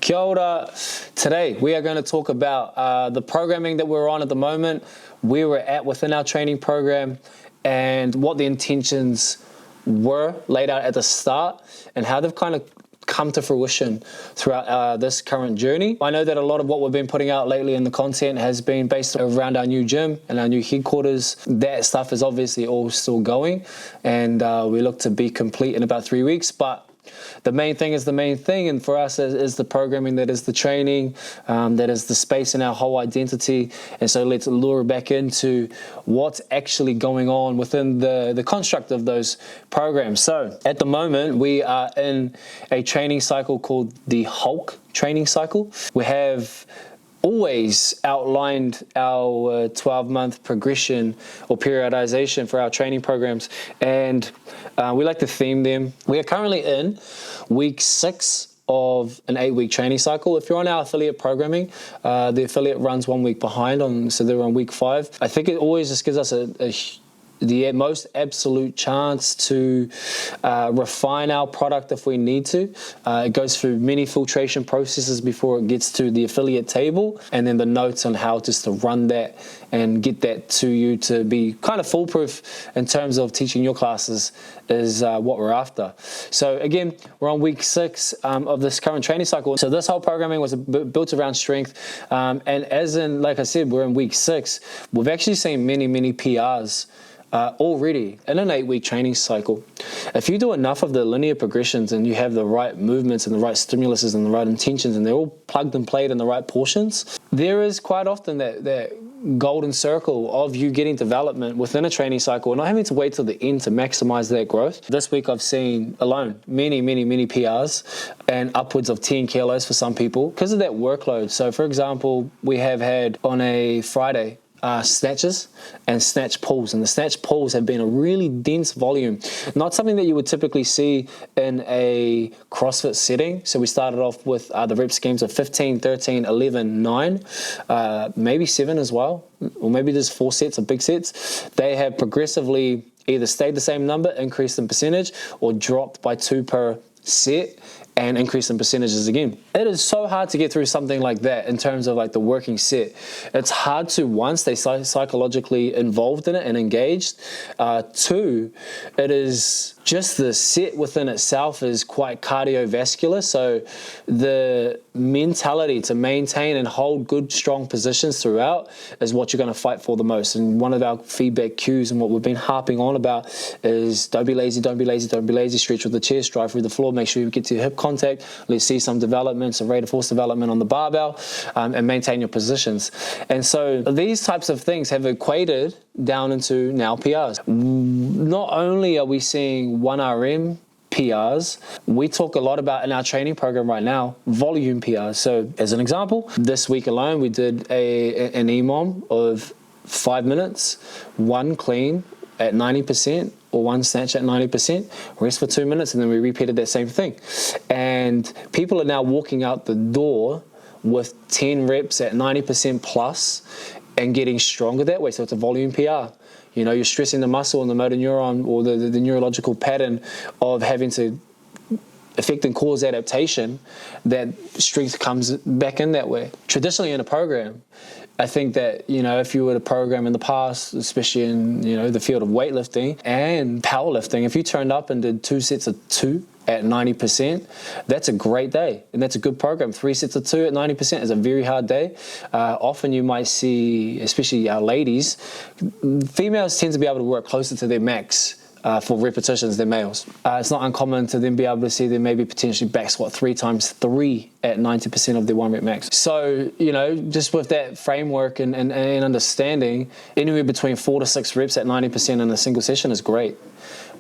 Kia ora. Today we are going to talk about the programming that we're on at the moment, where we're at within our training program, and what the intentions were laid out at the start and how they've kind of come to fruition throughout this current journey. I know that a lot of what we've been putting out lately in the content has been based around our new gym and our new headquarters. That stuff is obviously all still going, and we look to be complete in about 3 weeks, but the main thing is the main thing, and for us is the programming, that is the training, that is the space in our whole identity. And so let's lure back into what's actually going on within the construct of those programs. So at the moment, we are in a training cycle called the Hulk training cycle. We have always outlined our 12-month progression or periodization for our training programs, and we like to theme them. We are currently in week 6 of an 8-week training cycle. If you're on our affiliate programming, the affiliate runs 1 week behind, so they're on week 5. I think it always just gives us the most absolute chance to refine our product if we need to. It goes through many filtration processes before it gets to the affiliate table, and then the notes on how just to run that and get that to you to be kind of foolproof in terms of teaching your classes is what we're after. So again, we're on week 6 of this current training cycle. So this whole programming was built around strength, and as in, like I said, we're in week 6. We've actually seen many PRs already in an 8-week training cycle. If you do enough of the linear progressions and you have the right movements and the right stimuluses and the right intentions, and they're all plugged and played in the right portions, there is quite often that golden circle of you getting development within a training cycle and not having to wait till the end to maximize that growth. This week I've seen alone many PRs and upwards of 10 kilos for some people because of that workload. So for example, we have had on a Friday snatches and snatch pulls, and the snatch pulls have been a really dense volume, not something that you would typically see in a CrossFit setting. So we started off with the rep schemes of 15, 13, 11, 9, maybe 7 as well, or maybe there's 4 sets of big sets. They have progressively either stayed the same number, increased in percentage, or dropped by 2 per set and increase in percentages again. It is so hard to get through something like that in terms of like the working set. It's hard to, one, stay psychologically involved in it and engaged. 2, it is just the set within itself is quite cardiovascular. So the mentality to maintain and hold good, strong positions throughout is what you're going to fight for the most. And one of our feedback cues and what we've been harping on about is don't be lazy, don't be lazy, don't be lazy. Stretch with the chest, drive through the floor, make sure you get to your hip contact. Let's see some development, some rate of force development on the barbell, and maintain your positions. And so these types of things have equated down into now PRs. Not only are we seeing 1RM PRs, we talk a lot about in our training program right now, volume PRs. So as an example, this week alone, we did an EMOM of 5 minutes, 1 clean at 90%, or 1 snatch at 90%, rest for 2 minutes, and then we repeated that same thing. And people are now walking out the door with 10 reps at 90% plus and getting stronger that way. So it's a volume PR. You know, you're stressing the muscle and the motor neuron, or the neurological pattern of having to affect and cause adaptation, that strength comes back in that way. Traditionally in a program, I think that, you know, if you were to program in the past, especially in, you know, the field of weightlifting and powerlifting, if you turned up and did 2 sets of 2 at 90%, that's a great day, and that's a good program. 3 sets of 2 at 90% is a very hard day. Often you might see, especially our ladies, females tend to be able to work closer to their max for repetitions than males. It's not uncommon to then be able to see them maybe potentially back squat 3 times 3 at 90% of their 1 rep max. So, you know, just with that framework and understanding, anywhere between 4 to 6 reps at 90% in a single session is great.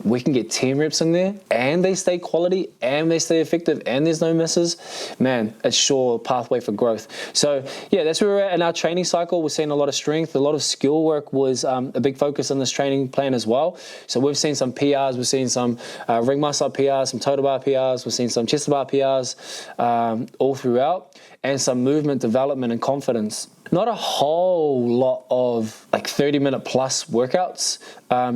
We can get 10 reps in there and they stay quality and they stay effective and there's no misses. Man, it's sure a pathway for growth. So yeah, that's where we're at in our training cycle. We're seeing a lot of strength, a lot of skill work was a big focus in this training plan as well. So we've seen some PRs, we've seen some ring muscle PRs, some total bar PRs, we've seen some chest bar PRs all throughout, and some movement development and confidence. Not a whole lot of like 30-minute plus workouts.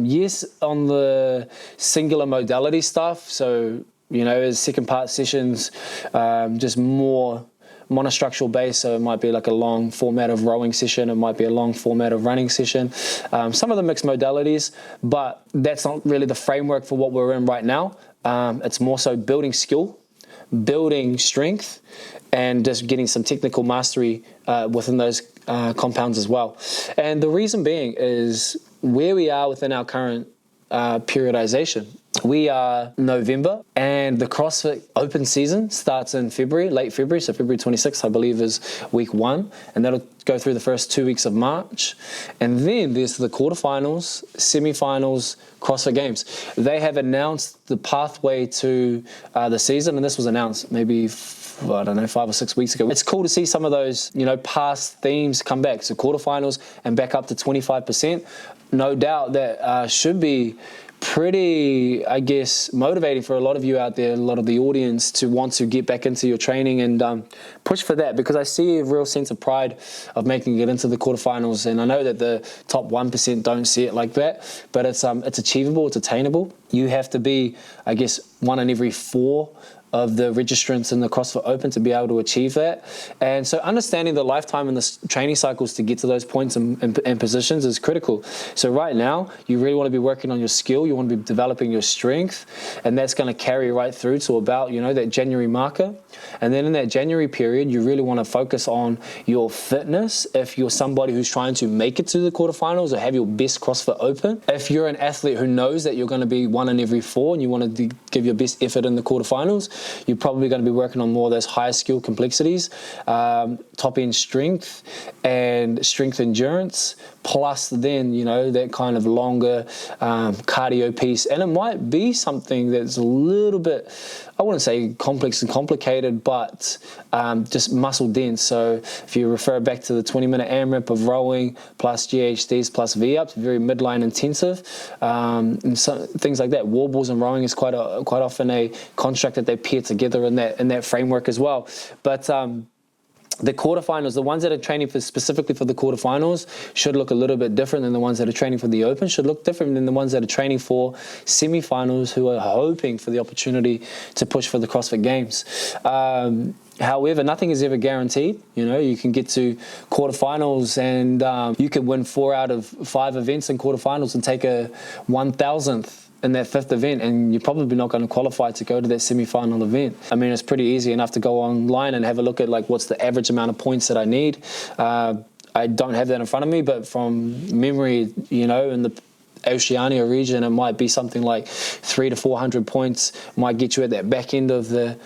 Yes, on the singular modality stuff. So, you know, as second part sessions, just more monostructural based, so it might be like a long format of rowing session, it might be a long format of running session, some of the mixed modalities, but that's not really the framework for what we're in right now. It's more so building skill, building strength, and just getting some technical mastery within those compounds as well. And the reason being is where we are within our current periodization. We are November, and the CrossFit Open season starts in February, late February, so February 26th, I believe, is week 1, and that'll go through the first 2 weeks of March. And then there's the quarterfinals, semifinals, CrossFit Games. They have announced the pathway to the season, and this was announced maybe 5 or 6 weeks ago. It's cool to see some of those, past themes come back. So quarterfinals and back up to 25%. No doubt that should be pretty, I guess, motivating for a lot of you out there, a lot of the audience, to want to get back into your training and push for that, because I see a real sense of pride of making it into the quarterfinals. And I know that the top 1% don't see it like that, but it's achievable, it's attainable. You have to be, I guess, 1 in every 4 of the registrants in the CrossFit Open to be able to achieve that. And so understanding the lifetime and the training cycles to get to those points and positions is critical. So right now, you really want to be working on your skill, you want to be developing your strength, and that's going to carry right through to about, that January marker. And then in that January period, you really want to focus on your fitness if you're somebody who's trying to make it to the quarterfinals or have your best CrossFit Open. If you're an athlete who knows that you're going to be 1 in every 4 and you want to give your best effort in the quarterfinals, you're probably going to be working on more of those higher skill complexities, top end strength and strength endurance, plus then, that kind of longer cardio piece. And it might be something that's a little bit, I wouldn't say complex and complicated, but just muscle dense. So if you refer back to the 20-minute AMRAP of rowing plus GHDs plus V-ups, very midline intensive, and so, things like that. Wall balls and rowing is quite often a construct that they pair together in that framework as well. But the quarterfinals, the ones that are training specifically for the quarterfinals, should look a little bit different than the ones that are training for the Open, should look different than the ones that are training for semifinals, who are hoping for the opportunity to push for the CrossFit Games. However, nothing is ever guaranteed. You can get to quarterfinals and you can win 4 out of 5 events in quarterfinals and take a 1,000th in that 5th event, and you're probably not going to qualify to go to that semi-final event. I mean, it's pretty easy enough to go online and have a look at what's the average amount of points that I need. I don't have that in front of me, but from memory, in the Oceania region, it might be something like 300 to 400 points might get you at that back end of the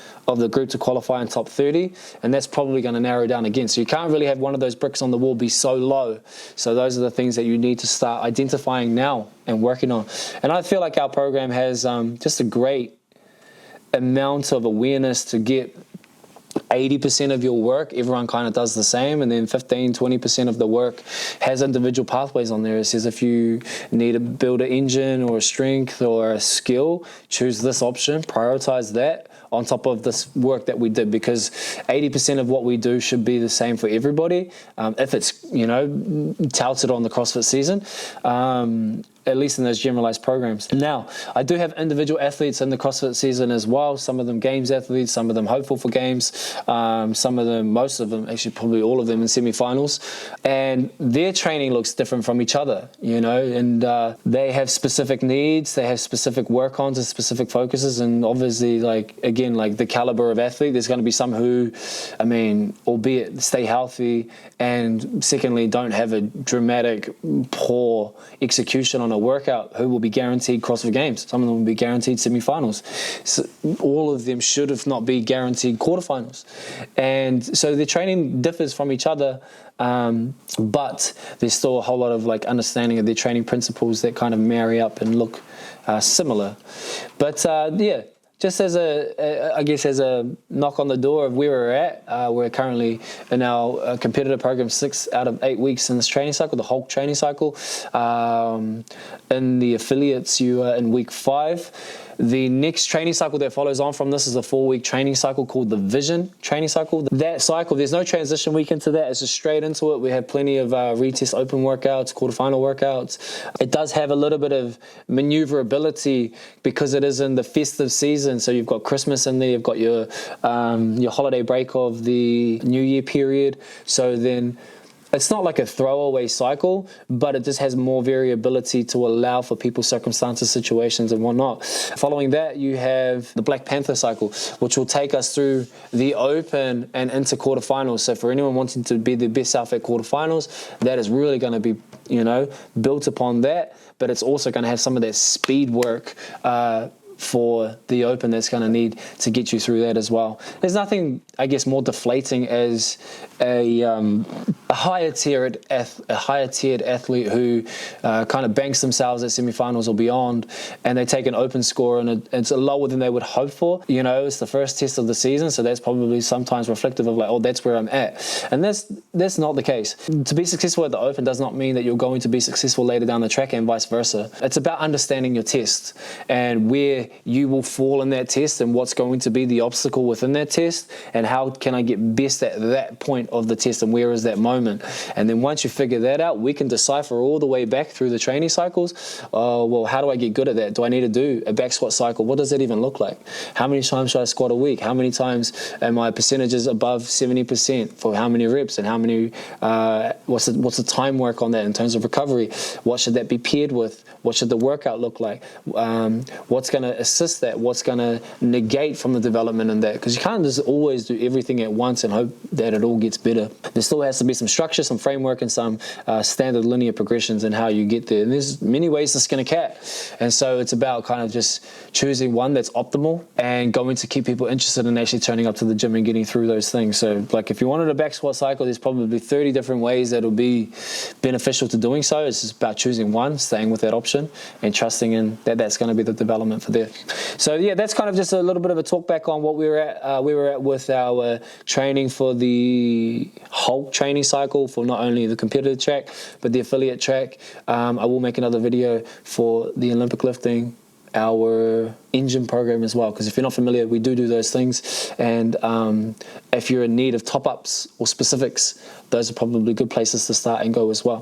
group to qualify in top 30, and that's probably going to narrow down again. So you can't really have one of those bricks on the wall be so low. So those are the things that you need to start identifying now and working on. And I feel like our program has just a great amount of awareness to get 80% of your work, everyone kind of does the same, and then 15-20% of the work has individual pathways on there. It says if you need to build an engine or a strength or a skill, choose this option, prioritize that on top of this work that we did, because 80% of what we do should be the same for everybody. If it's, touted on the CrossFit season, at least in those generalized programs. Now, I do have individual athletes in the CrossFit season as well. Some of them games athletes, some of them hopeful for games, some of them, most of them, actually probably all of them in semifinals. And their training looks different from each other, and they have specific needs, they have specific work-ons and specific focuses, and obviously, like the caliber of athlete, there's going to be some who, albeit stay healthy, and secondly, don't have a dramatic, poor execution on a workout, who will be guaranteed CrossFit Games. Some of them will be guaranteed semifinals. So all of them should, if not be guaranteed quarterfinals. And so the training differs from each other, but there's still a whole lot of understanding of their training principles that kind of marry up and look similar. But just as a knock on the door of where we're at, we're currently in our competitor program 6 out of 8 weeks in this training cycle, the Hulk training cycle. In the affiliates, you are in week 5. The next training cycle that follows on from this is a 4-week training cycle called the Vision training cycle. That cycle, there's no transition week into that. It's just straight into it. We have plenty of retest open workouts, quarterfinal workouts. It does have a little bit of maneuverability because it is in the festive season. So you've got Christmas in there, you've got your holiday break of the New Year period. So then it's not like a throwaway cycle, but it just has more variability to allow for people's circumstances, situations, and whatnot. Following that, you have the Black Panther cycle, which will take us through the open and into quarterfinals. So for anyone wanting to be the best self at quarterfinals, that is really going to be, built upon that. But it's also going to have some of that speed work for the open that's going to need to get you through that as well. There's nothing, I guess, more deflating as a higher tiered athlete who kind of banks themselves at semifinals or beyond, and they take an open score and it's lower than they would hope for. It's the first test of the season, so that's probably sometimes reflective of like, oh, that's where I'm at. And that's not the case. To be successful at the open does not mean that you're going to be successful later down the track, and vice versa. It's about understanding your test and where you will fall in that test and what's going to be the obstacle within that test, and how can I get best at that point of the test and where is that moment. And then once you figure that out, we can decipher all the way back through the training cycles. Well, how do I get good at that? Do I need to do a back squat cycle? What does that even look like? How many times should I squat a week? How many times am my percentages above 70% for how many reps, and how many what's the time work on that in terms of recovery? What should that be paired with? What should the workout look like? What's going to assist that? What's going to negate from the development in that? Because you can't just always do everything at once and hope that it all gets better. There still has to be some structure, some framework, and some standard linear progressions in how you get there. And there's many ways to skin a cat. And so it's about kind of just choosing one that's optimal and going to keep people interested in actually turning up to the gym and getting through those things. So like if you wanted a back squat cycle, there's probably 30 different ways that will be beneficial to doing so. It's just about choosing one, staying with that option, and trusting in that that's going to be the development for there. So yeah, that's kind of just a little bit of a talk back on what we were at with our training for the whole training cycle for not only the competitive track but the affiliate track. I will make another video for the Olympic lifting, our engine program as well, because if you're not familiar, we do those things. And if you're in need of top-ups or specifics, those are probably good places to start and go as well.